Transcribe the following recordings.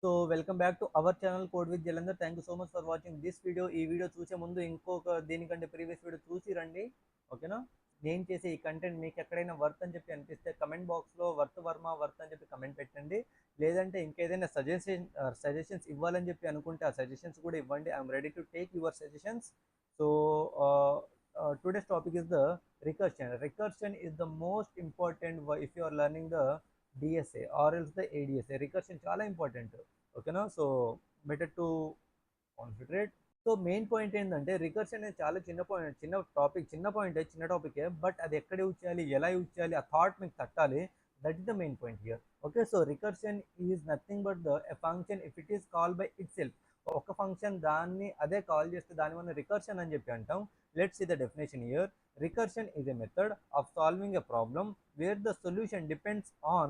So welcome back to our channel code with Jalandhar. Thank you so much for watching this video. ఈ video చూసే ముందు ఇంకొక దీనికంటే previous video చూసి రండి, ఓకేనా? నేను చేసే ఈ కంటెంట్ మీకు ఎక్కడైనా వర్త్ అని చెప్పి అనిపిస్తే కమెంట్ బాక్స్లో వర్త్ వర్మ వర్త్ అని చెప్పి కమెంట్ పెట్టండి. లేదంటే ఇంకేదైనా సజెషన్స్ ఇవ్వాలని చెప్పి అనుకుంటే ఆ సజెషన్స్ కూడా ఇవ్వండి. I'm ready to take your suggestions. So today's topic is the recursion. Recursion is the most important if you are learning the DSA or else the ADSA. Recursion చాలా ఇంపార్టెంట్, ఓకేనా? So better to concentrate. So main point ఏంటంటే recursion అనేది చాలా చిన్న point, చిన్న point, చిన్న టాపికే. But అది ఎక్కడ యూజ్ చేయాలి, ఎలా యూజ్ చేయాలి, ఆ థాట్ మీకు తట్టాలి. That is the main point here. Okay, so recursion is nothing but the function if it is call by itself. ఒక ఫంక్షన్ దాన్ని అదే కాల్ చేస్తే దాన్ని మనం రికర్షన్ అని చెప్పి అంటాం. Let's see the definition here. Recursion is a method of solving a problem where the solution depends on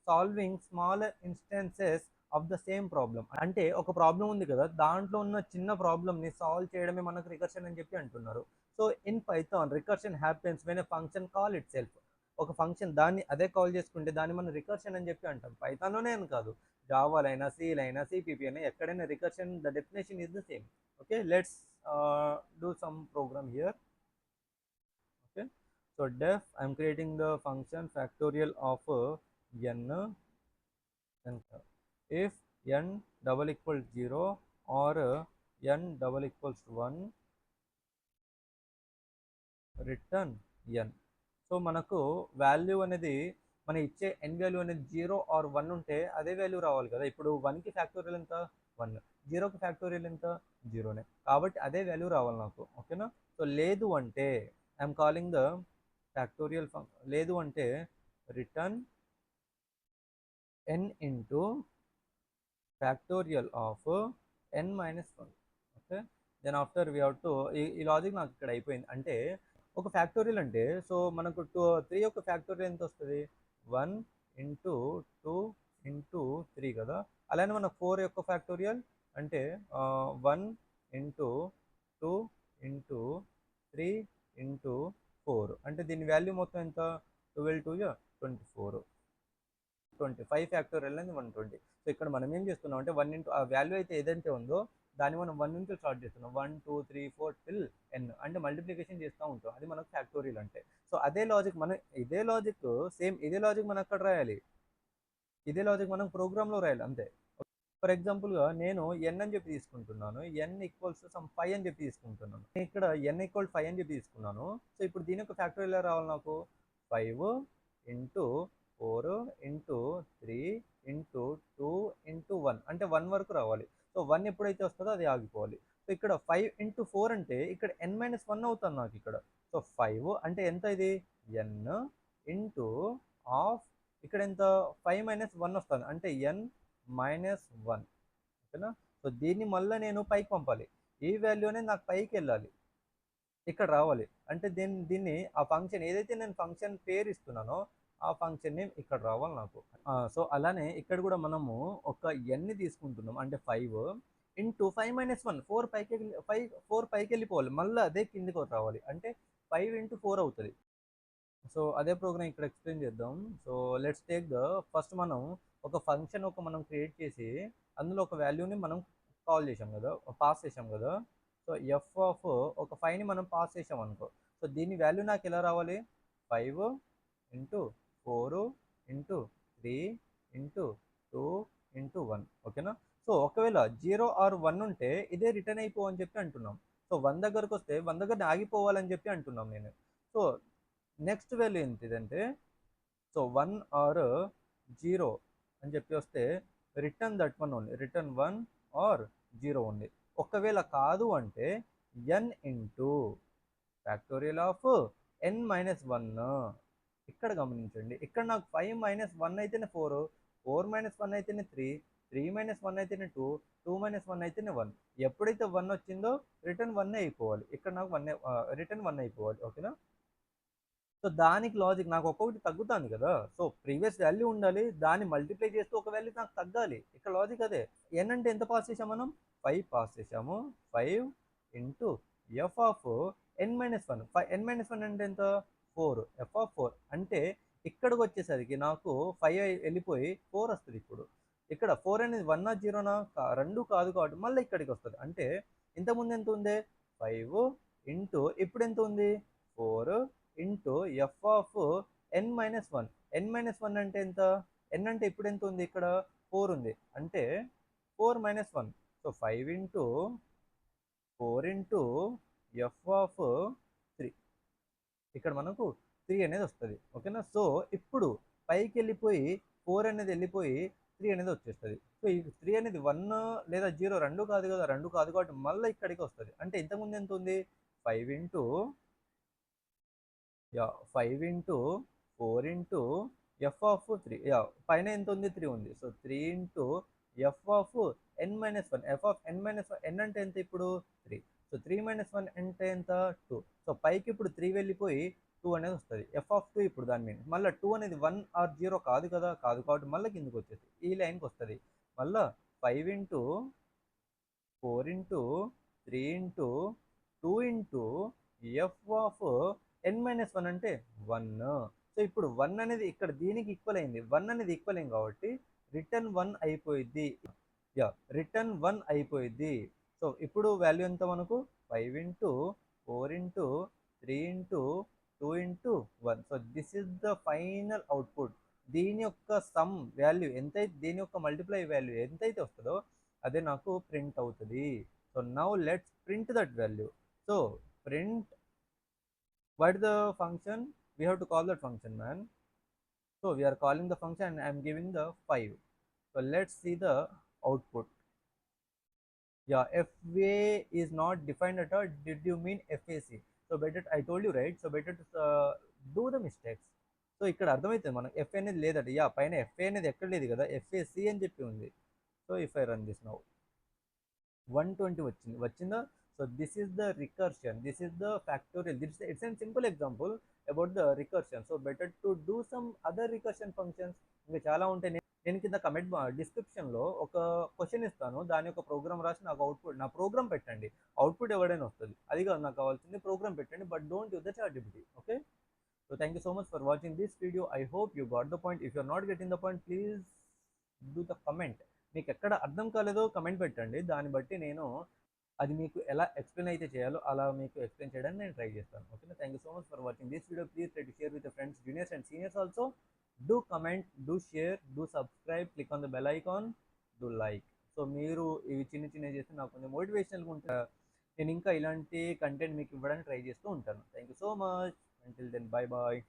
solving smaller instances of the same problem. అంటే ఒక ప్రాబ్లం ఉంది కదా, దాంట్లో ఉన్న చిన్న ప్రాబ్లమ్ని సాల్వ్ చేయడమే మనకు రికర్షన్ అని చెప్పి అంటున్నారు. So in Python recursion happens when a function call it self. ఒక ఫంక్షన్ దాన్ని అదే కాల్ చేసుకుంటే దాన్ని మనం రికర్షన్ అని చెప్పి అంటాం. పైథాన్లోనే అని కాదు, జావాలైనా సిలైనా సిపిపి అయినా ఎక్కడైనా recursion the definition is the same. Okay, let's do some program here. Okay, so def I'm creating the function factorial of n, and if n double equals 0 or n double equals 1, return n. So మనకు value అనేది మన ఇచ్చే n value అనేది 0 are 1 ఉంటే అదే value రావాలి కదా. ఇప్పుడు 1కి ఫ్యాక్టోరియల్ ఎంత 1, 0కి ఫ్యాక్టోరియల్ ఎంత 0నే, కాబట్టి అదే వాల్యూ రావాలి నాకు, ఓకేనా? సో లేదు అంటే ఐఎమ్ కాలింగ్ ద ఫ్యాక్టోరియల్ లేదు అంటే return n into factorial of n minus 1. Okay, then after we have to ఈ లాజిక్ నాకు ఇక్కడ అయిపోయింది. అంటే ఒక ఫ్యాక్టోరియల్ అంటే సో మనకు 3 యొక్క ఫ్యాక్టోరియల్ ఎంత వస్తుంది, 1 ఇంటూ 2 ఇంటూ 3 కదా. అలానే మనకు 4 యొక్క ఫ్యాక్టోరియల్ అంటే 1 ఇంటూ 2 ఇంటూ 3 ఇంటూ 4, అంటే దీని వాల్యూ మొత్తం ఎంత, 12 2 24, 25 ఫ్యాక్టోరియల్ అనేది 120. సో ఇక్కడ మనం ఏం చేస్తున్నాం అంటే 1 ఇంటూ ఆ వాల్యూ అయితే ఏదైతే ఉందో దాన్ని మనం 1 నుంచి స్టార్ట్ చేస్తున్నాం, 1 2 3 4 టిల్ n, అంటే మల్టిప్లికేషన్ చేస్తూ ఉంటాం. అది మనకు ఫ్యాక్టోరియల్ అంటే. సో అదే లాజిక్ మనం ఇదే లాజిక్ సేమ్ ఇదే లాజిక్ మనం అక్కడ రాయాలి, ఇదే లాజిక్ మనం ప్రోగ్రామ్లో రాయాలి అంతే. ఫర్ ఎగ్జాంపుల్గా నేను n అని చెప్పి తీసుకుంటున్నాను, n ఈక్వల్స్ సమ్ 5 అని చెప్పి తీసుకుంటున్నాను. ఇక్కడ n ఈక్వల్ 5 అని చెప్పి తీసుకున్నాను. సో ఇప్పుడు దీని యొక్క ఫ్యాక్టోరియల్ రావాలి నాకు, 5 ఇంటూ 4 ఇంటూ 3 ఇంటూ 2 ఇంటూ 1, అంటే 1 వరకు రావాలి. సో 1 ఎప్పుడైతే వస్తుందో అది ఆగిపోవాలి. సో ఇక్కడ 5 ఇంటూ 4 అంటే ఇక్కడ n మైనస్ 1 అవుతుంది నాకు ఇక్కడ. సో 5 అంటే ఎంత, ఇది n ఇంటూ ఆఫ్ ఇక్కడ ఎంత 5 మైనస్ 1 వస్తుంది, అంటే n మైనస్ 1, ఓకేనా? సో దీన్ని మళ్ళీ నేను పైకి పంపాలి, ఈ వాల్యూ అనేది నాకు పైకి వెళ్ళాలి, ఇక్కడ రావాలి. అంటే దీన్ని ఆ ఫంక్షన్ ఏదైతే నేను ఫంక్షన్ పేరు ఇస్తున్నానో ఆ ఫంక్షన్ నేమ్ ఇక్కడ రావాలి నాకు. సో అలానే ఇక్కడ కూడా మనము ఒక ఎన్ని తీసుకుంటున్నాం, అంటే 5 ఇంటూ 5 మైనస్ 1, 4 పైకి వెళ్ళిపోవాలి, మళ్ళీ అదే కిందికి రావాలి, అంటే 5 ఇంటూ 4 అవుతుంది. సో అదే ప్రోగ్రామ్ ఇక్కడ ఎక్స్ప్లెయిన్ చేద్దాం. So let's take the first మనం ఒక ఫంక్షన్ మనం క్రియేట్ చేసి అందులో ఒక వాల్యూని మనం కాల్ చేసాం కదా, పాస్ చేసాం కదా. సో ఎఫ్ ఆఫ్ ఒక 5ని మనం పాస్ చేసాం అనుకో. సో దీని వాల్యూ నాకు ఎలా రావాలి, 5 ఇంటూ 4 ఇంటూ 3 ఇంటూ 2 ఇంటూ 1, ఓకేనా? సో ఒకవేళ 0 ఆర్ 1 ఉంటే ఇదే రిటర్న్ అయిపోవని చెప్పి అంటున్నాం. సో 1 దగ్గరకు వస్తే 1 దగ్గర ఆగిపోవాలని చెప్పి అంటున్నాం నేను. సో నెక్స్ట్ వాల్యూ ఏంటిదంటే, సో 1 ఆర్ 0 అని చెప్పి వస్తే return that one only, return 1 or 0 only. ఒకవేళ కాదు అంటే n into factorial of n minus 1. ఇక్కడ గమనించండి, ఇక్కడ నాకు 5 మైనస్ 1 అయితేనే 4, 4 మైనస్ 1 అయితేనే 3, 3 మైనస్ 1 అయితేనే 2, 2 మైనస్ 1 అయితేనే 1. ఎప్పుడైతే 1 వచ్చిందో రిటర్న్ 1 అయిపోవాలి, ఇక్కడ నాకు 1 రిటర్న్ 1 అయిపోవాలి, ఓకేనా? సో దానికి లాజిక్ నాకు ఒక్కొక్కటి తగ్గుతుంది కదా. సో ప్రీవియస్ వాల్యూ ఉండాలి, దాన్ని మల్టిప్లై చేస్తూ ఒక వాల్యూ నాకు తగ్గాలి. ఇక్కడ లాజిక్ అదే. ఎన్ అంటే ఎంత పాస్ చేసాము మనం, 5 పాస్ చేసాము. 5 into F of N minus 1, N minus 1 అంటే ఎంత 4, ఎఫ్ ఆఫ్ 4 అంటే ఇక్కడికి వచ్చేసరికి నాకు 5 వెళ్ళిపోయి 4 వస్తుంది ఇప్పుడు. ఇక్కడ 4 అనేది 1 జీరోనా రెండు కాదు కాబట్టి మళ్ళీ ఇక్కడికి వస్తుంది. అంటే ఇంతకుముందు ఎంత ఉంది 5 ఇంటూ ఇప్పుడు ఎంత ఉంది 4 into F of n-1. n-1 అంటే ఎంత? n అంటే ఇప్పుడు ఎంత ఉంది? ఇక్కడ 4 ఉంది. అంటే 4 - 1. So 5 into 4 into F of 3. ఇక్కడ మనకు 3 అనేది వస్తుంది. ఓకేనా? సో ఇప్పుడు పైకి వెళ్ళిపోయి 4 అనేది వెళ్ళిపోయి 3 అనేది వచ్చేస్తుంది. సో ఈ 3 అనేది 1 లేదా 0 రెండు కాదు కదా, రెండు కాదు కాబట్టి మళ్ళీ ఇక్కడికి వస్తుంది. అంటే ఇంతకుముందు ఎంత ఉంది 5 into 5 into 4 into F of 3. పైన ఎంత ఉంది 3 ఉంది. So 3 into F of n-1. F of n-1 n అంటే ఎంత ఇప్పుడు 3. సో 3 - 1 అంటే ఎంత 2. సో పైకి ఇప్పుడు 3 వెళ్ళిపోయి 2 అనేది వస్తుంది. ఎఫ్ ఆఫ్ 2 ఇప్పుడు దాని మీన్ మళ్ళీ 2 అనేది 1 ఆర్ 0 కాదు కదా, కాదు కాబట్టి మళ్ళీ కిందకి వచ్చేసి ఈ లైన్కి వస్తుంది. మళ్ళీ 5 into 4 into 3 into 2 into F of n-1 అంటే 1. సో ఇప్పుడు 1 అనేది ఇక్కడ దీనికి ఈక్వల్ అయింది. 1 అనేది ఈక్వల్ అయింది కాబట్టి రిటర్న్ 1 అయిపోయింది. రిటర్న్ 1 అయిపోయింది. సో ఇప్పుడు వాల్యూ ఎంత మనకు 5 into 4 into 3 into 2 into 1. So this is the final output. దీని యొక్క సమ్ వాల్యూ ఎంతైతే, దీని యొక్క మల్టిప్లై వాల్యూ ఎంతైతే వస్తుందో అదే నాకు ప్రింట్ అవుతుంది. So now let's print that value. So print, what is the function? We have to call that function, man. So we are calling the function and I am giving the 5. So let's see the output. FA is not defined at all. Did you mean FAC? So better, I told you, right? So better to do the mistakes. So ఇక్కడ అర్థమవుతుంది మనకు F అనేది లేదట. పైన FA అనేది ఎక్కడ లేదు కదా, ఎఫ్ఏసి అని చెప్పి ఉంది. So if I run this now 120 వచ్చిందా? So this is the recursion, this is the factorial. It's an simple example about the recursion. So better to do some other recursion functions. ఇంకా చాలా ఉంటాయి. నేను కింద comment డిస్క్రిప్షన్లో ఒక question ఇస్తాను, దాని యొక్క ప్రోగ్రామ్ రాసి నాకు అవుట్పుట్, నా ప్రోగ్రామ్ పెట్టండి, అవుట్పుట్ ఎవడైనా వస్తుంది. అది కాదు నాకు కావాల్సింది, ప్రోగ్రామ్ పెట్టండి, but don't use the ChatGPT. Okay, so thank you so much for watching this video. I hope you got the point. If you're not getting the point, please do the comment. మీకు ఎక్కడ అర్థం కాలేదో comment పెట్టండి, దాన్ని బట్టి నేను అది మీకు ఎలా ఎక్స్ప్లెయిన్ అయితే చేయాలో అలా మీకు ఎక్స్ప్లెయిన్ చేయడానికి నేను ట్రై చేస్తాను. ఓకేనా? Thank you so much for watching this video. Please try to share with friends, juniors and seniors also. Do comment, do share, do subscribe, click on the bell icon, do like. So మీరు ఇవి చిన్న చేస్తే నాకు కొంచెం మోటివేషనల్గా ఉంటే నేను ఇంకా ఇలాంటి కంటెంట్ మీకు ఇవ్వడానికి ట్రై చేస్తూ ఉంటాను. Thank you so much. Until then, bye bye.